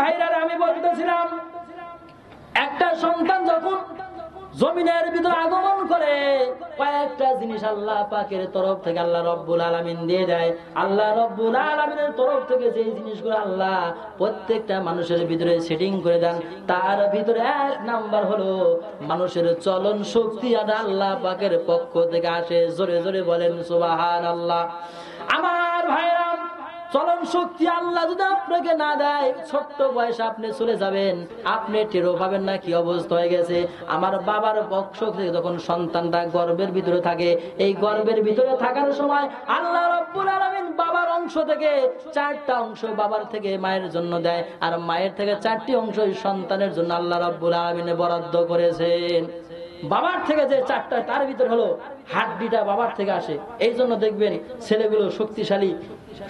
ভাইরা, আমি বলতেছিলাম একটা সন্তান যখন জমিনের ভিতরে আগমন করে কয়েকটা জিনিস আল্লাহ পাকের তরফ থেকে আল্লাহ রব্বুল আলামিন দিয়ে দেয়। আল্লাহ রব্বুল আলামিনের তরফ থেকে যে জিনিসগুলো আল্লাহ প্রত্যেকটা মানুষের ভিতরে সেটিং করে দেন, তার ভিতরে এক নাম্বার হলো মানুষের চলন শক্তি আল্লাহ পাকের পক্ষ থেকে আসে। জোরে জোরে বলেন সুবহানাল্লাহ। আমার ভাইরা, চলন শক্তি আল্লাহ যদি আপনাকে না দেয়, ছোট্ট বয়সে আপনি চলে যাবেন, আপনি টেরও পাবেন না কি অবস্থা হয়ে গেছে। আমার বাবার পক্ষ থেকে যখন সন্তানটা গর্ভের ভিতরে থাকে, এই গর্ভের ভিতরে থাকার সময় আল্লাহ রাব্বুল আলামিন বাবার অংশ থেকে 4টা অংশ বাবার থেকে মায়ের জন্য দেয়, আর মায়ের থেকে 4টি অংশ সন্তানের জন্য আল্লাহ রাব্বুল আলামিন বরাদ্দ করেছেন। বাবার থেকে যে 4টা, তার ভিতর হলো হাড্ডিটা বাবার থেকে আসে। এই জন্য দেখবেন ছেলেগুলো শক্তিশালী,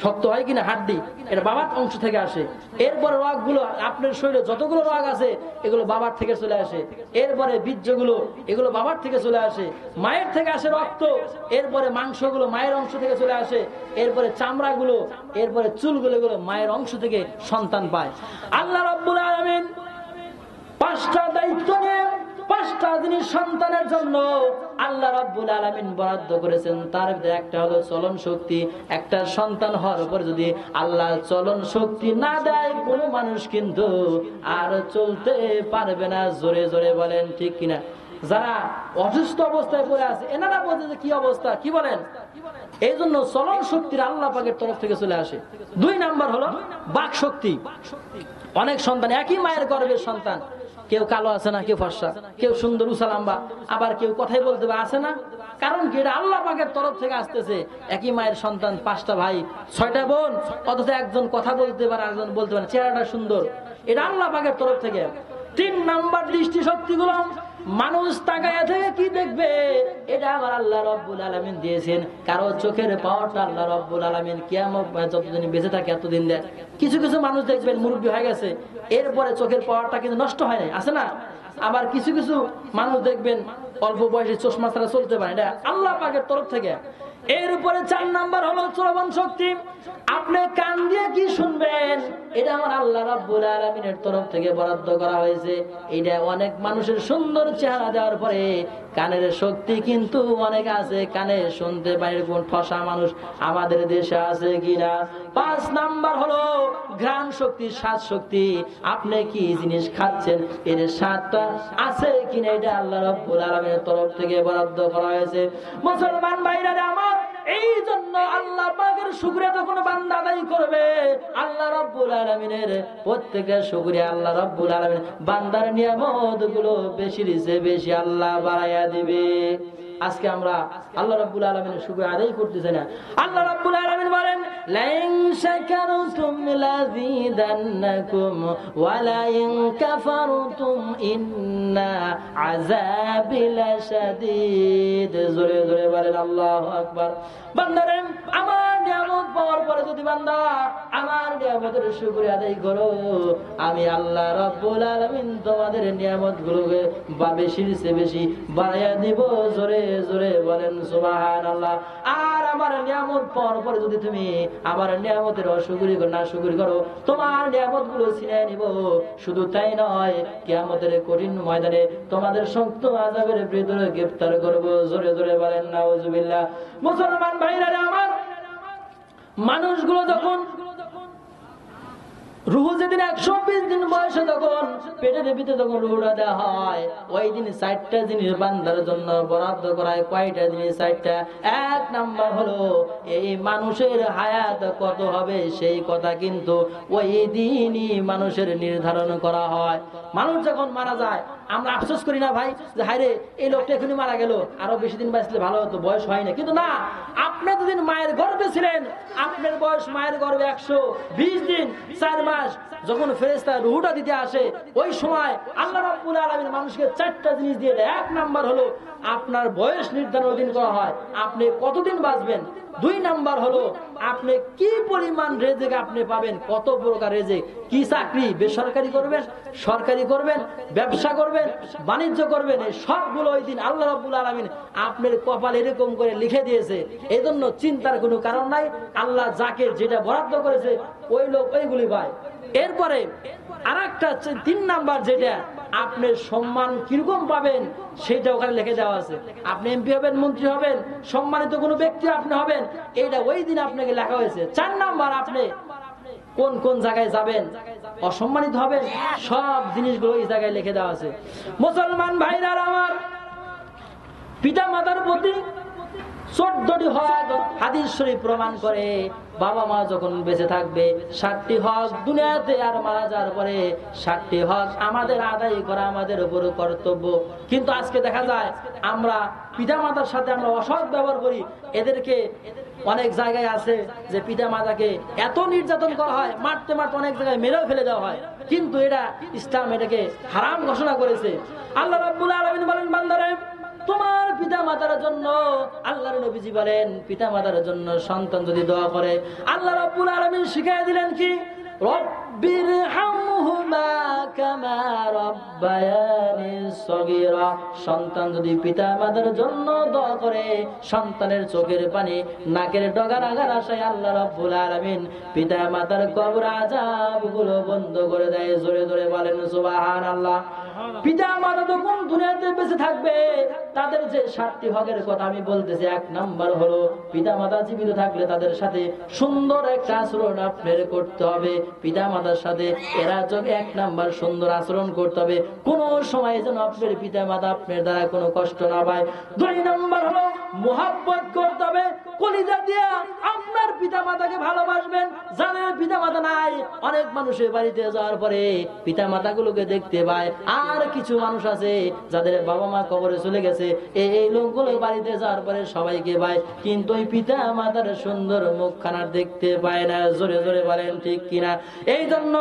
শক্ত হয় কিনা হাড্ডি, এটা বাবার অংশ থেকে আসে। এরপরে রগগুলো, আপনার শরীরে যতগুলো রগ আছে এগুলো বাবার থেকে চলে আসে। এরপরে বীর্যগুলো, এগুলো বাবার থেকে চলে আসে। মায়ের থেকে আসে রক্ত, এরপরে মাংসগুলো মায়ের অংশ থেকে চলে আসে। এরপরে চামড়াগুলো, এরপরে চুলগুলো, এগুলো মায়ের অংশ থেকে সন্তান পায়। আল্লাহ রাব্বুল আলামিন 5টা দায়িত্ব নিয়ে 5টা জিনিস সন্তানের জন্য আল্লাহ রাব্বুল আলামিন বরাদ্দ করেছেন। তার ভিতরে একটা হলো চলন শক্তি। একটা সন্তান হওয়ার পর যদি আল্লাহ চলন শক্তি না দেয়, কোনো মানুষ কিন্তু আর চলতে পারবে না। জোরে জোরে বলেন ঠিক কিনা? যারা অসুস্থ অবস্থায় পড়ে আছে এনারা বলছে যে কি অবস্থা, কি বলেন? এই জন্য চলন শক্তির আল্লাহ পাকের তরফ থেকে চলে আসে। 2 নাম্বার হলো বাক শক্তি। অনেক সন্তান, একই মায়ের গর্ভের সন্তান, কেউ কালো আছে না, কেউ ফর্সা, কেউ সুন্দর উসালাম্বা, আবার কেউ কথাই বলতে আছে না। কারণ কি? এটা আল্লাহ পাকের তরফ থেকে আসতেছে। একই মায়ের সন্তান, 5টা ভাই, 6টা বোন, অথচ একজন কথা বলতে পারে, একজন বলতে পারে, চেহারাটা সুন্দর। এটা আল্লাহ পাকের তরফ থেকে। 3 নাম্বার দৃষ্টি শক্তিগুলো মানুষ তাকায়া থেকে কি দেখবে, এটা আমার আল্লাহ রাব্বুল আলামিন দিয়েছেন। কারো চোখের পাওয়ারটা আল্লাহ রাব্বুল আলামিন কিয়ামত যতদিন বেঁচে থাকে এতদিন দেয়। কিছু কিছু মানুষ দেখবেন মুরব্বি হয়ে গেছে, এরপরে চোখের পাওয়ারটা কিন্তু নষ্ট হয় নাই, আছে না? আবার কিছু কিছু মানুষ দেখবেন অল্প বয়সে চশমা ছাড়া চলতে পারে, এটা আল্লাহ পাকের তরফ থেকে। এর উপরে 4 নাম্বার হলো শ্রবণ শক্তি। আপনি কান দিয়ে কি শুনবেন, এটা আমার আল্লাহ রাব্বুল আলামিনের তরফ থেকে বরাদ্দ করা হয়েছে। এটা অনেক মানুষের সুন্দর চেহারা দেওয়ার পরে কানের শক্তি কিন্তু অনেক আছে, কানে শুনতে পারে। কোন ঠসা মানুষ আমাদের দেশে আছে কিনা? 5 নাম্বার হলো ঘ্রাণ শক্তি, স্বাদ শক্তি। আপনি কি জিনিস খাচ্ছেন, এর স্বাদটা আছে কিনা, এটা আল্লাহ রাব্বুল আলামিনের তরফ থেকে বরাদ্দ করা হয়েছে। মুসলমান ভাইরা আমার, এই জন্য আল্লাহ পাকের শুকরিয়া যখন বান্দা আদায় করবে, আল্লাহ রাব্বুল আলামিনের প্রত্যেকটা শুকরিয়া আল্লাহ রাব্বুল আলামিন বান্দার নিয়ামতগুলো বেশি দিছে, বেশি আল্লাহ বাড়ায়া দিবে। আজকে আমরা আল্লাহ রাব্বুল আলামিনের শুকরিয়া আদায় করতেছি না। আল্লাহ রাব্বুল আলামিন বলেন, লাইন শাকারতুম লাযীদান্নাকুম ওয়া লাইন কাফারতুম ইন্না আযাবি লাশাদীদ। জোরে জোরে বলেন আল্লাহু আকবার। বান্দারে, আমার নিয়ামত পাওয়ার পরে যদি বান্দা আমার নিয়ামতের শুকরিয়া আদায় করো, আমি আল্লাহ রাব্বুল আলামিন তোমাদের নিয়ামতগুলোকে বেশি চেয়ে বেশি বাড়াইয়া দিব। জোরে জোরে বলেন সুবহানাল্লাহ। আর আমার নিয়ামত পাওয়ার পরে যদি তুমি আমার নিয়ামতের অশুকরি না শুকরি করো, তোমার নিয়ামতগুলো ছিনিয়ে নিব। শুধু তাই নয়, কিয়ামতের কঠিন ময়দানে তোমাদের শক্ত আযাবের ভিতরে গ্রেফতার করব। জোরে জোরে বলেন নাউজুবিল্লাহ। মুসলমান ভাইরা আমার, মানুষগুলো যখন রুহ যেদিন 120 দিন বয়সে তখন পেটের ভিতরে যখন রুহটা দেওয়া হয়, ওই দিন 4টা জিনিস বান্দার জন্য বরাদ্দ করা হয়। কয়টা জিনিস? 4টা। 1 নাম্বার হলো এই মানুষের হায়াত কত হবে সেই কথা কিন্তু ওই দিনই মানুষের নির্ধারণ করা হয়। মানুষ যখন মারা যায় আমরা আফসোস করি না ভাই যে হায়রে এই লোকটা এখনই মারা গেল, আরো বেশি দিন বাঁচলে ভালো হতো, বয়স হয় না। কিন্তু না, আপনি যতদিন মায়ের গর্ভে ছিলেন, আপনার বয়স মায়ের গর্ভে 120 দিন 4 মাস। যখন ফেরেশতা রূহটা দিতে আসে, ওই সময় আল্লাহ রাব্বুল আলামিন মানুষকে 4টা জিনিস দিয়ে দেয়। 1 নাম্বার হলো আপনার বয়স নির্ধারণ দিন করা হয়, আপনি কতদিন বাঁচবেন। 2 নাম্বার হলো আপনি কি পরিমাণ রেজেক আপনি পাবেন, কত প্রকার রেজেক, কি চাকরি বেসরকারি করবেন, সরকারি করবেন, ব্যবসা করবেন, বাণিজ্য করবেন, এই সবগুলো ওই দিন আল্লাহ রাব্বুল আলামিন আপনার কপাল এরকম করে লিখে দিয়েছে। এই জন্য চিন্তার কোনো কারণ নাই। আল্লাহ যাকে যেটা বরাদ্দ করেছে ওই লোক ওইগুলি পায়। এরপরে আরেকটা 3 নাম্বার যেটা আপনার সম্মান কিরকম পাবেন সেটা ওখানে লিখে দেওয়া আছে। আপনি এমপি হবেন, মন্ত্রী হবেন, সম্মানিত কোনো ব্যক্তি আপনি হবেন, এটা ওই দিন আপনাকে লেখা হয়েছে। 4 নাম্বার আপনি কোন কোন জায়গায় যাবেন, অসম্মানিত হবেন, সব জিনিসগুলো এই জায়গায় লিখে দেওয়া আছে। মুসলমান ভাইরা আমার, পিতা মাতার প্রতি 14টি হক হাদিস শরীফ প্রমাণ করে। বাবা মা যখন বেঁচে থাকবে 7টি হক, দুনিয়াতে আর মারা যাওয়ার পরে 7টি হক আমাদের আদায় করা আমাদের উপর কর্তব্য। কিন্তু আজকে দেখা যায় আমরা পিতা মাতার সাথে আমরা অসৎ ব্যবহার করি। এদেরকে অনেক জায়গায় আছে যে পিতা মাতাকে এত নির্যাতন করা হয়, মারতে মারতে অনেক জায়গায় মেরেও ফেলে দেওয়া হয়, কিন্তু এটা ইসলাম এটাকে হারাম ঘোষণা করেছে। আল্লাহ রাব্বুল আলামিন বলেন, বান্দারে তোমার পিতা মাতার জন্য, আল্লাহর নবীজি বলেন পিতা মাতার জন্য সন্তান যদি দোয়া করে, আল্লাহ রাব্বুল আলামিন শিখিয়ে দিলেন কি, রব্বিরহামহুমা কামা রাব্বায়ানি সগীরা। সন্তান যদি পিতা মাতার জন্য দোয়া করে, সন্তানের চোখের পানি নাকের ডগার আগার আশায় আল্লাহ রাব্বুল আলামিন পিতা মাতার কবর আযাবগুলো বন্ধ করে দেয়। জোরে জোরে বলেন সুবহানাল্লাহ। পিতা মাতা যখন দুনিয়াতে বেঁচে থাকবে তাদের যে 7টি হকের কথা আমি বলতেছি, 1 নাম্বার হলো পিতা মাতা জীবিত থাকলে তাদের সাথে সুন্দর একটা আচরণ আপনার করতে হবে। পিতা মাতার সাথে এরা যদি 1 নাম্বার সুন্দর আচরণ করতে হবে, কোনো সময় যেন আপনার পিতা মাতা আপনার দ্বারা কোনো কষ্ট না পায়। 2 নাম্বার হলো মুহাব্বত করতে হবে, কলিজা দিয়া আপনার পিতা মাতাকে ভালোবাসবেন। যাদের পিতা মাতা নাই, অনেক মানুষের বাড়িতে যাওয়ার পরে পিতা মাতাগুলোকে দেখতে পায়, আর কিছু মানুষ আছে যাদের বাবা মা কবরে চলে গেছে, এই লোকগুলো বাড়িতে যাওয়ার পরে সবাইকে পায়, কিন্তু ওই পিতা মাতার সুন্দর মুখখানা দেখতে পায় না। জোরে জোরে বলেন ঠিক কিনা? এই জন্য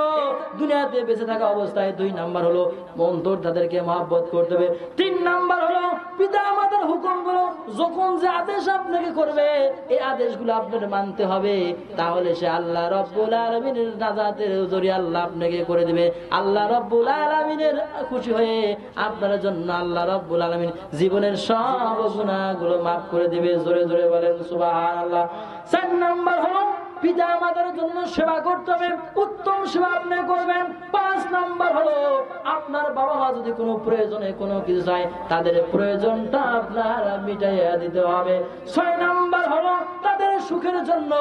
দুনিয়াতে বেঁচে থাকা অবস্থায় 2 নাম্বার হলো অন্তর তাদেরকে মহব্বত করতে হবে। 3 নাম্বার হলো পিতা মাতার হুকুমগুলো যখন যে আদেশ আপনাকে করবে, এই আদেশগুলো আপনার মানতে হবে, তাহলে সে আল্লাহ রাব্বুল আলামিনের নাজাতের জরিয়া আল্লাহ আপনাকে করে দিবে। আল্লাহ রাব্বুল আলামিনের খুশি হয়ে আপনার জন্য আল্লাহ রাব্বুল আলামিন জীবনের সব গুনাহগুলো মাফ করে দিবে। জোরে জোরে বলেন সুবহানাল্লাহ। 4 নাম্বার হলো পিতা মাতার জন্য সেবা করতে হবে, উত্তম সেবা আপনি করবেন। 5 নাম্বার হলো আপনার বাবা মা যদি কোনো প্রয়োজনে কোনো কিছু চায়, তাদের প্রয়োজনটা আপনার মিটাইয়া দিতে হবে। 6 নাম্বার হলো তাদের সুখের জন্য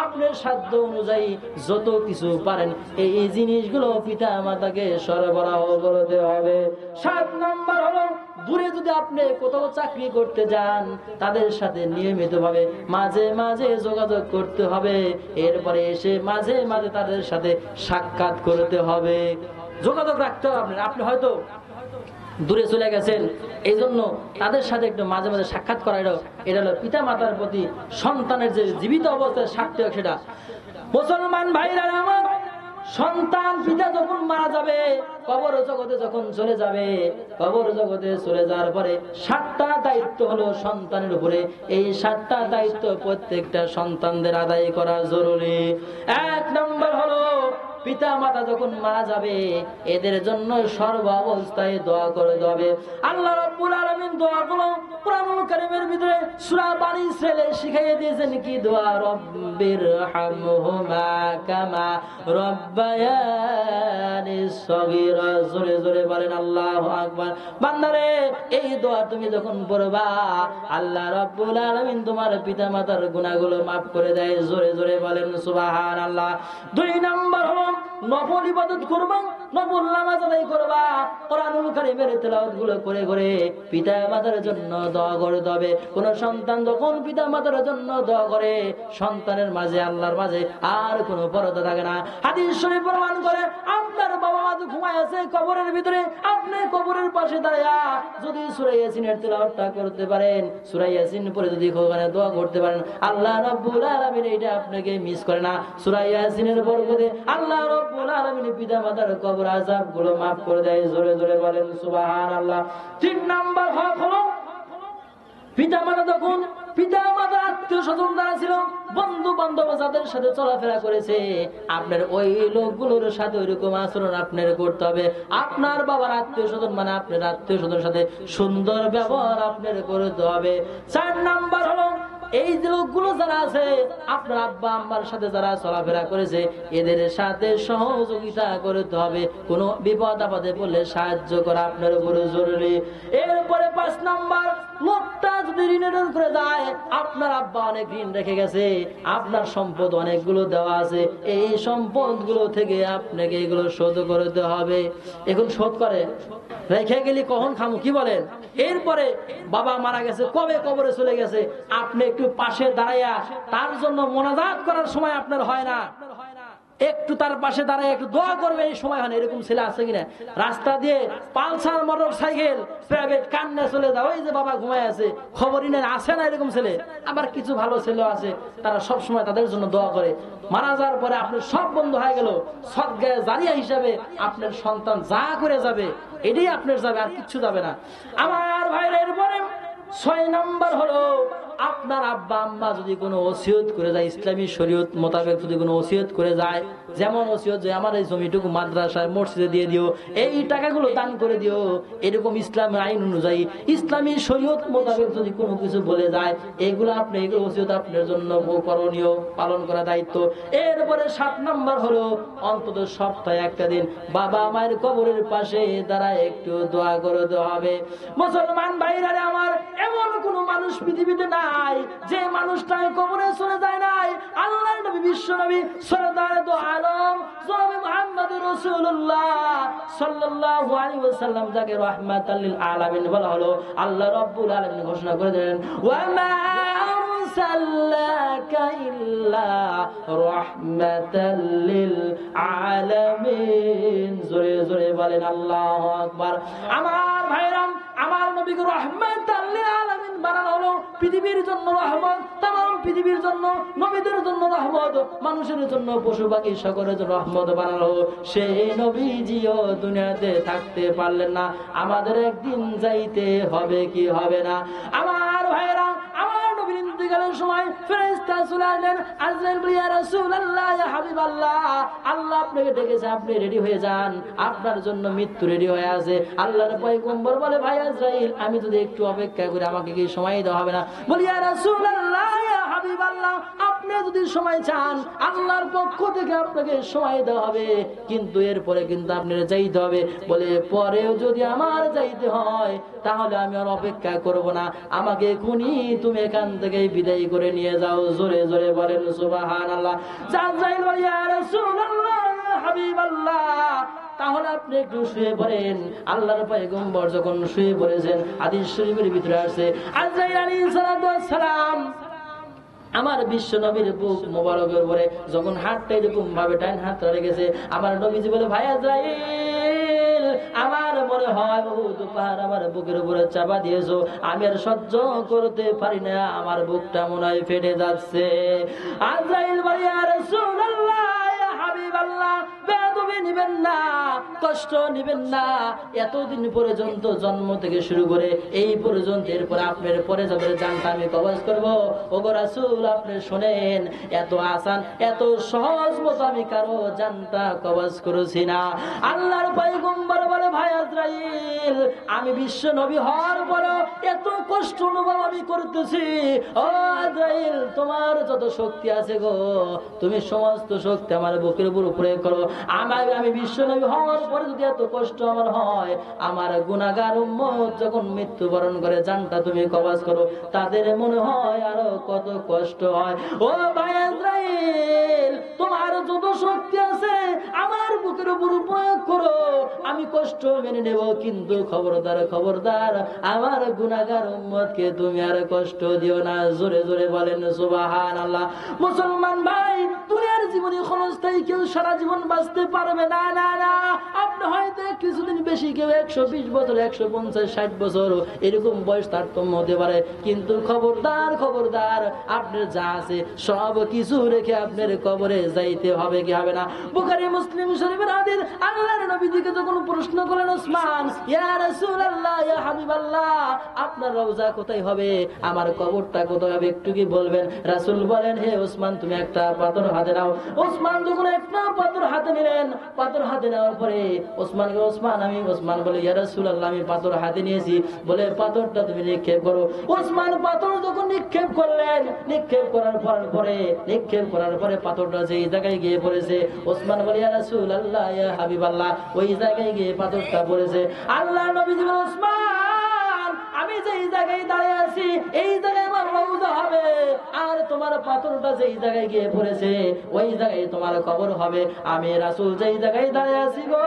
আপনার সাধ্য অনুযায়ী যত কিছু পারেন এই জিনিসগুলো পিতা মাতাকে সরবরাহ করতে হবে। 7 নাম্বার হলো দূরে যদি আপনি কোথাও চাকরি করতে যান, তাদের সাথে নিয়মিতভাবে মাঝে মাঝে যোগাযোগ করতে হবে। এরপরে এসে মাঝে মাঝে তাদের সাথে সাক্ষাৎ করতে হবে, যোগাযোগ রাখতে হবে। আপনি হয়তো দূরে চলে গেছেন, এই জন্য তাদের সাথে একটু মাঝে মাঝে সাক্ষাৎ করা, এটা হলো পিতা মাতার প্রতি সন্তানের যে জীবিত অবস্থায় সাক্ষী, সেটা। মুসলমান ভাইরা আমার, সন্তান পিতা যখন মারা যাবে, কবর জগতে যখন চলে যাবে, কবর জগতে চলে যাওয়ার পরে 7টা দায়িত্ব হলো সন্তানের উপরে। এই 7টা দায়িত্ব প্রত্যেকটা সন্তানদের আদায় করা জরুরি। 1 নম্বর হলো পিতা মাতা যখন মারা যাবে এদের জন্য সর্ব অবস্থায় দোয়া করে দেবে। আল্লাহ রাব্বুল আলামিন দোয়াগুলো কোরআনুল কারীমের ভিতরে সূরা বানী ইসরাঈলে শিখিয়ে দিয়েছেন কি দোয়া, রব্বিরহামহুমা কামা রব্বায়ানি সগীরা। জোরে জোরে বলেন আল্লাহু আকবার। বান্দারে, এই দোয়া তুমি যখন পড়বা, আল্লাহ রাব্বুল আলামিন তোমার পিতা মাতার গুনাহগুলো maaf করে দেয়। জোরে জোরে বলেন সুবহানাল্লাহ। 2 নাম্বার হলো নফল ইবাদত করবা, নফল নামাজ আদায় করবা, কোরআনুল কারীমের তেলাওয়াত গুলো করে করে পিতা মাতার জন্য দোয়া করতে হবে। কোন সন্তান যখন পিতা মাতার জন্য দোয়া করে, সন্তানের মাঝে আল্লাহর মাঝে আর কোনো পরদা থাকে না। হাদিস শরীফ প্রমাণ করে, আপনার বাবা মা ঘুমায় আছে কবরের ভিতরে, আপনি কবরের পাশে দাঁড়িয়ে যদি সূরা ইয়াসিনের তেলাওয়াতটা করতে পারেন, সূরা ইয়াসিন পড়ে যদি ওখানে দোয়া করতে পারেন, আল্লাহ রাব্বুল আলামিন এটা আপনাকে মিস করে না। সূরা ইয়াসিনের বরকতে আল্লাহ রাব্বুল আলামিন পিতা মাতার কবর আযাব গুলো maaf করে দেয়। জোরে জোরে বলেন সুবহানাল্লাহ। 3 নাম্বার হক হলো পিতা মাতা যখন পিতা মাতার আত্মীয় স্বজন যারা ছিল, বন্ধু বান্ধব যাদের সাথে চলাফেরা করেছে, আপনার ওই লোকগুলোর সাথে ওইরকম আচরণ আপনার করতে হবে। আপনার বাবার আত্মীয় স্বজন মানে আপনার আত্মীয় স্বজনের সাথে সুন্দর ব্যবহার আপনার করতে হবে। 4 নাম্বার হলো এই যে লোকগুলো যারা আছে আপনার আব্বা আম্মার সাথে যারা চলাফেরা করেছে এদের সাথে সহযোগিতা করতে হবে, কোনো বিপদ আপদে পড়লে সাহায্য করা আপনার উপরে জরুরি। এরপরে 5 নাম্বার, লোকটা যদি ঋণের করে যায়, আপনার আব্বা অনেক ঋণ রেখে গেছে, আপনার সম্পদ অনেকগুলো দেওয়া আছে, এই সম্পদ গুলো থেকে আপনাকে এগুলো শোধ করতে হবে। এখন শোধ করে রেখে গেলি কখন খামু, কি বলেন? এরপরে বাবা মারা গেছে, কবে কবরে চলে গেছে, আপনি একটু পাশে দাঁড়াইয়া তার জন্য মোনাজাত করার সময় আপনার হয় না, একটু তার পাশে দাঁড়ায় একটু দোয়া করবে, এই সময় হয় না। এরকম ছেলে আছে কিনা? রাস্তা দিয়ে পালসার মোটর সাইকেল প্রাইভেট কান্না চলে যাও, ওই যে বাবা ঘুমায় আছে, খবরই নেই, আছে না এরকম ছেলে? আবার কিছু ভালো ছেলে আছে, তারা সব সময় তাদের জন্য দোয়া করে। মারা যাওয়ার পরে আপনার সব বন্ধ হয়ে গেল, সদগায়ে জারিয়া হিসাবে আপনার সন্তান যা করে যাবে এটাই আপনার যাবে, আর কিচ্ছু যাবে না। আমার ভাইরা, এরপরে 6 নাম্বার হলো, আপনার আব্বা আম্মা যদি কোনো ওসিয়ত করে যায়, ইসলামী শরীয়ত মোতাবেক যদি কোনো ওসিয়ত করে যায়, যেমন ওসিয়ত যে আমার এই জমিটুকু মাদ্রাসায় মসজিদে দিয়ে দিও, এই টাকাগুলো দান করে দিও, এরকম ইসলামের আইন অনুযায়ী ইসলামী শরীয়ত মোতাবেক যদি কোনো কিছু বলে যায়, এগুলো আপনি এগুলো ওসিয়ত আপনার জন্য করণীয়, পালন করা দায়িত্ব। এরপরে 7 নাম্বার হলো, অন্তত সপ্তাহে একটা দিন বাবা মায়ের কবরের পাশে দাঁড়ায় একটু দোয়া করে দেওয়া হবে। মুসলমান ভাইরা আমার, এমন কোন মানুষ পৃথিবীতে নাই যে মানুষটা কবরে চলে যায় নাই। আল্লাহর নবী, বিশ্ব নবী সরদার দো আলম জনাবে মুহাম্মদ রাসূলুল্লাহ সাল্লাল্লাহু আলাইহি ওয়াসাল্লাম, যাকে রাহমাতাল লিল আলামিন বলা হলো, আল্লাহ রাব্বুল আলামিন ঘোষণা করে দিলেন, ওয়া মা আরসালনাকা ইল্লা রাহমাতাল লিল আলামিন। জোরে জোরে বলেন আল্লাহু আকবার। আমার ভাইরা, আমার নবীকে রাহমাতাল লিল আলামিন বানানো হলো, পৃথিবীর জন্য রহমত, তাম পৃথিবীর জন্য, নবীদের জন্য রহমত, মানুষের জন্য, পশু পাখি সকলের জন্য রহমত বানানো। সেই নবীজিও দুনিয়াতে থাকতে পারলেন না, আমাদের একদিন যাইতে হবে কি হবে না? আমার ভাইরা, আমার নবীর ইন্তেকালের সময় ফেরেশতা চলে আসলেন, আজরাইল বলে, ইয়া রাসূলুল্লাহ, ইয়া হাবিবাল্লাহ, আল্লাহ আপনাকে ডেকেছে, আপনি রেডি হয়ে যান, আপনার জন্য মৃত্যু রেডি হয়ে আছে। আল্লাহর পয়গম্বর বলে, ভাই আজরাইল, আমি যদি একটু অপেক্ষা করি আমাকে কি সময় দেওয়া হবে না? বলি, ইয়া রাসূলুল্লাহ, ইয়া হাবিবাল্লাহ, আপনি যদি সময় চান আল্লাহর পক্ষ থেকে আপনাকে সময় দেওয়া হবে, কিন্তু এরপরে কিন্তু আপনার যাইতে হবে। বলে, পরেও যদি আমার যাইতে হয় তাহলে আমি আর অপেক্ষা করব না, আমাকে এখনই তুমি এখান থেকে বিদায় করে নিয়ে যাও। জোরে জোরে বলেন সুবহানাল্লাহ। আজরাইল বলে, ইয়া রাসূলুল্লাহ, ইয়া হাবিবাল্লাহ, তাহলে আপনি একটু শুয়ে পড়েন। আল্লাহর পয়গম্বর যখন শুয়ে পড়েছেন, হাদিস শরীফের ভিতরে আছে, আজরাইল আলাইহিস সালাতু ওয়াস সালাম আমার বিশ্ব নবীর বুক মোবারকের উপরে যখন হাতটা এরকম ভাবে টাইন হাতটা রেখেছে, আমার নবীজি বলে, ভাই আজরাইল, আমার মনে হয় বহুত পাহাড় আমার বুকের উপরে চাপা দিয়েছো, আমি আর সহ্য করতে পারি না, আমার বুকটা মনে হয় ফেটে যাচ্ছে। আজরাইল বলে, ইয়া রাসূলুল্লাহ, ইয়া হাবিবাল্লাহ, বেয়াদবি নিবেন না, কষ্ট নিবেন না, এতদিন পর্যন্ত জন্ম থেকে শুরু করে এই পর্যন্ত, এরপরে আপনার পরে যাবে জানটা আমি কবজ করবো। ওগো রাসূল, আপনি শুনেন, এত আসান, এত সহজ মতো আমি কারো জানটা কবজ করেছি না। আল্লাহর পয়গম্বর বলে, ভাই আজরাইল, আমি বিশ্ব নবী হওয়ার পরও এত কষ্ট অনুভব আমি করতেছি। ও আজরাইল, তোমার যত শক্তি আছে গো, তুমি সমস্ত শক্তি আমার বুকের উপর প্রয়োগ করো। আমি বিশ্ব নবী হওয়ার পরে যদি এত কষ্ট আমার হয়, আমার গুনাহগার উম্মত যখন মৃত্যুবরণ করে জানটা তুমি কবজ করো, তাদের মনে হয় আরো কত কষ্ট হয়। ও ভাই আজরাইল, তোমার যত শক্তি আছে আমার বুকের উপর প্রয়োগ করো, আমি কষ্ট মেনে নেব, কিন্তু খবরদার খবরদার আমার গুনাহগার উম্মতকে তুমি আর কষ্ট দিও না। জোরে জোরে বলেন সুবহানাল্লাহ। মুসলমান ভাই, দুনিয়ার জীবনে ক্ষণস্থায়ী কেউ সারা জীবন বাঁচতে পারবে না, না না। আপনি হয়তো কিছুদিন বেশি, কেউ 120 বছর, 150, 60 বছর এরকম বয়স তারতম্য হতে পারে, কিন্তু খবরদার খবরদার, আপনার যা আছে সব কিছু রেখে আপনার কবরে যাইতে হবে কি হবে না? বুখারী মুসলিম শরীফের হাদিস, আল্লাহর নবীজিকে যখন প্রশ্ন করলেন ওসমান, ইয়া রাসূলুল্লাহ, ইয়া হাবিবাল্লাহ, আপনার রওজা কোথায় হবে, আমার কবরটা কোথায় হবে, একটু কি বলবেন? রাসূল বলেন, হে ওসমান, তুমি একটা পাথর হাতে নাও। ওসমান যখন একটা পাথর হাতে নিলেন, পাথর হাতে নেওয়ার পরে ওসমান বলে, ইয়া রাসূলুল্লাহ, আমি পাথর হাতে নিয়েছি। বলে, পাথরটা তুমি নিক্ষেপ করো। ওসমান পাথর যখন নিক্ষেপ করলেন, নিক্ষেপ করার পরে পাথরটা যেই জায়গায় গিয়ে পড়েছে, ওসমান বলে, ইয়া রাসূলুল্লাহ, ইয়া হাবিবাল্লাহ, ওই জায়গায় গিয়ে পাথরটা পড়েছে। আল্লাহ নবীজি বলেন, ওসমান, আমি যেই জায়গায় দাঁড়িয়ে আছি এই জায়গায় আমার রওজা হবে, আর তোমার পাথরটা যেই জায়গায় গিয়ে পড়েছে ওই জায়গায় তোমার কবর হবে। আমি রাসূল যেই জায়গায় দাঁড়িয়ে আছি গো,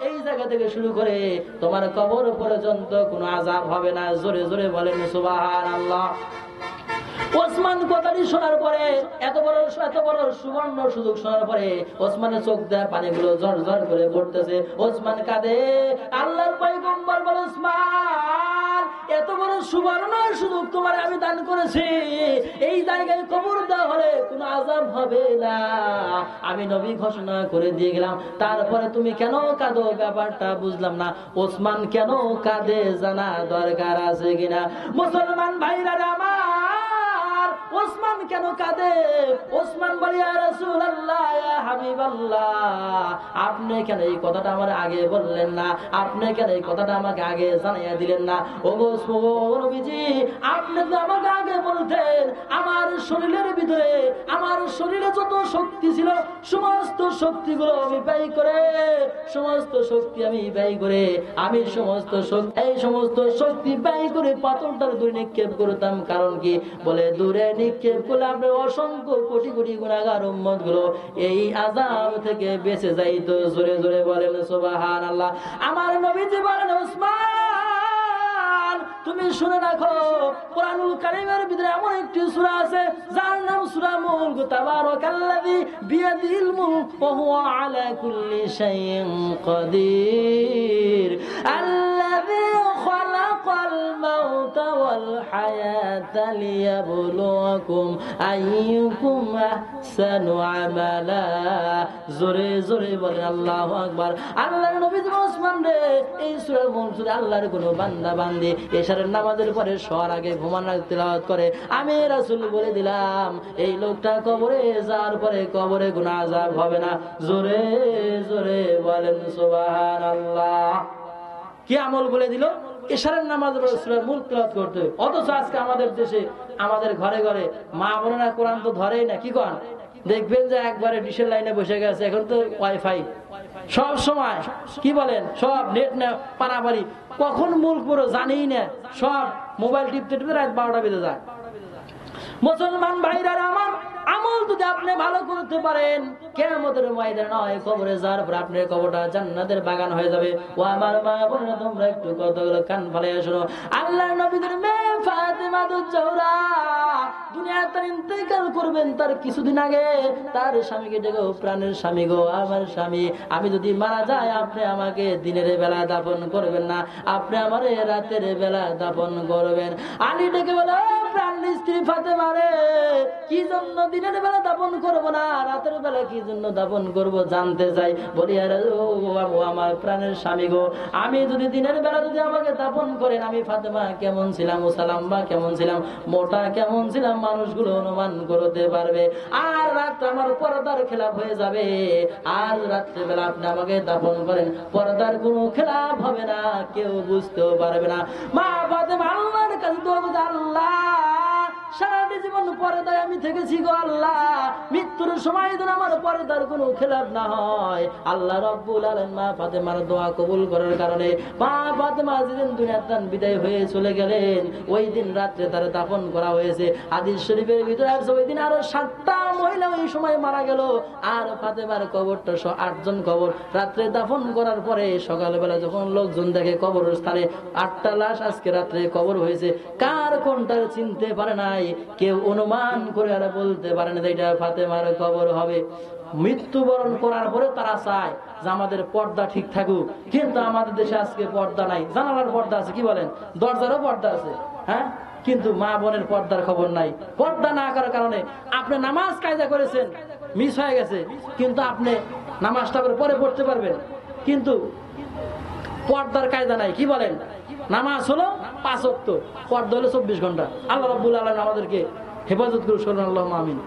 এই জায়গা থেকে শুরু করে তোমার কবর পর্যন্ত কোনো আযাব হবে না। জোরে জোরে বলেন সুবহানাল্লাহ। ওসমান কথাটি শোনার পরে, এত বড় সুবর্ণ সুযোগ শোনার পরে ওসমানের চোখ দেয়া পানিগুলো ঝরঝর করে পড়তেছে। ওসমান কাঁদে। আল্লাহর পয়গম্বর বলে, ওসমান, এত বড় সুবর্ণ সুযোগ তোমার আমি দান করেছি, এই জায়গায় কবর দেওয়া হলে কোনো আযাব হবে না, আমি নবী ঘোষণা করে দিয়ে গেলাম। তারপরে তুমি কেন কাঁদো, ব্যাপারটা বুঝলাম না। ওসমান কেন কাঁদে জানা দরকার আছে কিনা? মুসলমান ভাইরা আমার, ওসমান কেন কাঁদে? ওসমান বলে, ইয়া রাসূলুল্লাহ, ইয়া হাবিবাল্লাহ, আপনি কেন এই কথাটা আমার আগে বললেন না? আপনি কেন এই কথাটা আমাকে আগে জানিয়ে দিলেন না? ও নবীজি, আপনি তো আমাকে আগে বলতেন, আমার শরীরের ভিতরে, আমার শরীরে যত শক্তি ছিল সমস্ত শক্তিগুলো আমি ব্যয় করে, আমি সমস্ত শক্তি ব্যয় করে পাথরটার দূরে নিক্ষেপ করতাম। কারণ কি? বলে, দূরে নিক্ষেপ করলে আপনার অসংখ্য কোটি কোটি গুনাহগার উম্মত গুলো এই আযাব থেকে বেঁচে যাইতো। জোরে জোরে বলেন সুবহানাল্লাহ। আমার নবীজি বলেন, ওসমান, তুমি শুনে রাখো, কোরআনুল কারীমের ভিতরে এমন একটি সূরা আছে যার নাম সূরা মুলক। তাবারাকাল্লাযী বিয়াদিল মুলক ওয়া হুয়া আলা কুল্লি শাইইন কাদির, আল্লাযী খালাকাল মাউতা ওয়াল হায়াতা লিয়াবলুয়াকুম আইয়ুকুম আহসানু আমালা। জোরে জোরে বলেন আল্লাহু আকবার। আল্লাহর নবী ওসমান রে, এই সূরা মুলক আল্লাহর কোন বান্দা বান্দি এশারের নামাজের পরে শোয়ার আগে ঘুমানোর আগে তেলাওয়াত করে, আমি রাসূল বলে দিলাম এই লোকটা কবরে যাওয়ার পরে কবরে কোনো আযাব হবে না। জোরে জোরে বলেন সুবহানাল্লাহ। কি আমল বলে দিল? এশারের নামাজের পরে সূরা মুলক তেলাওয়াত করতে। অথচ আজকে আমাদের দেশে, আমাদের ঘরে ঘরে মা বোনেরা কোরআন তো ধরেই না। কি করেন? দেখবেন যে একবারে ডিশের লাইনে বসে গেছে। এখন তো ওয়াইফাই সব সময়, কি বলেন, সব নেট না পারাপারি, কখন মুলক পুরো জানেই না, সব মোবাইল টিপতে টিপতে রাত 12টা বেজে যায়। মুসলমান ভাইরা আমার, আমল যদি আপনি ভালো করতে পারেন, কিয়ামতের ময়দানে নয়, কবরে যাওয়ার পর আপনার কবরটা জান্নাতের বাগান হয়ে যাবে। ও আমার মা বোনেরা, তোমরা একটু কথাগুলো কান ফালাইয়া শোনো। আল্লাহর নবীর মেয়ে ফাতেমা জোহরা দুনিয়াতে ইন্তেকাল করবেন, তার কিছুদিন আগে তার স্বামীকে ডেকে, প্রাণের স্বামী গো, আমার স্বামী, আমি যদি মারা যাই আপনি আমাকে দিনের বেলা দাফন করবেন না, আপনি আমার রাতের বেলা দাফন করবেন। আলী ডেকে বলে, প্রাণের স্ত্রী ফাতেমা রে, কি জন্য দিনের বেলা দাফন করব না, রাতের বেলা কি জন্য দাফন করব জানতে চাই। বলি, আরে ও আমার প্রাণের স্বামী গো, আমি যদি দিনের বেলা যদি আমাকে দাফন করেন, আমি ফাতেমা কেমন ছিলাম, ও সালাম্বা কেমন ছিলাম, মোটা কেমন ছিলাম, মানুষগুলো অনুমান করতে পারবে। আর রাত আমার পর্দার খেলাফ হয়ে যাবে। আর রাত্রে বেলা আপনি আমাকে দাফন করেন, পর্দার কোনো খেলাফ হবে না, কেউ বুঝতেও পারবে না। মা ফাতেমা আল্লাহর কাছে দোয়া করতে, আল্লাহ সারাটি জীবন পর্দায় আমি থেকেছি গো আল্লাহ, মৃত্যুর সময় যেন আমার পর্দার কোনো খেলাফ না হয়। আল্লাহ রাব্বুল আলামিন মা ফাতেমার দোয়া কবুল করার কারণে মা ফাতেমা যেদিন দুনিয়ার থেকে বিদায় হয়ে চলে গেলেন, ওই দিন রাত্রে তার দাফন করা হয়েছে। হাদিস শরীফের ভিতরে আছে, ওই দিন আরো 7টা মহিলা ওই সময় মারা গেল। আর ফাতেমার কবরটা 8 জন কবর। রাত্রে দাফন করার পরে সকালবেলা যখন লোকজন দেখে কবরের স্থানে 8টা লাশ আজকে রাত্রে কবর হয়েছে, কার কোনটা চিনতে পারে নাই, কেউ অনুমান করে আর বলতে পারে না এটা ফাতেমার কবর হবে। মৃত্যুবরণ করার পরে তারা চায় যে আমাদের পর্দা ঠিক থাকুক, কিন্তু আমাদের দেশে আজকে পর্দা নাই। জানালার পর্দা আছে, কি বলেন, দরজারও পর্দা আছে, হ্যাঁ, কিন্তু মা বোনের পর্দার খবর নাই। পর্দা না করার কারণে আপনি নামাজ কায়দা করেছেন, মিস হয়ে গেছে, কিন্তু আপনি নামাজটা পরে পড়তে পারবেন, কিন্তু পর্দার কায়দা নাই। কি বলেন? নামাজ হলো 5 ওয়াক্ত, পর্দা হলো 24 ঘন্টা। আল্লাহ রাব্বুল আলামিন আমাদেরকে হেফাজত করুন, আল্লাহুম্মা আমিন।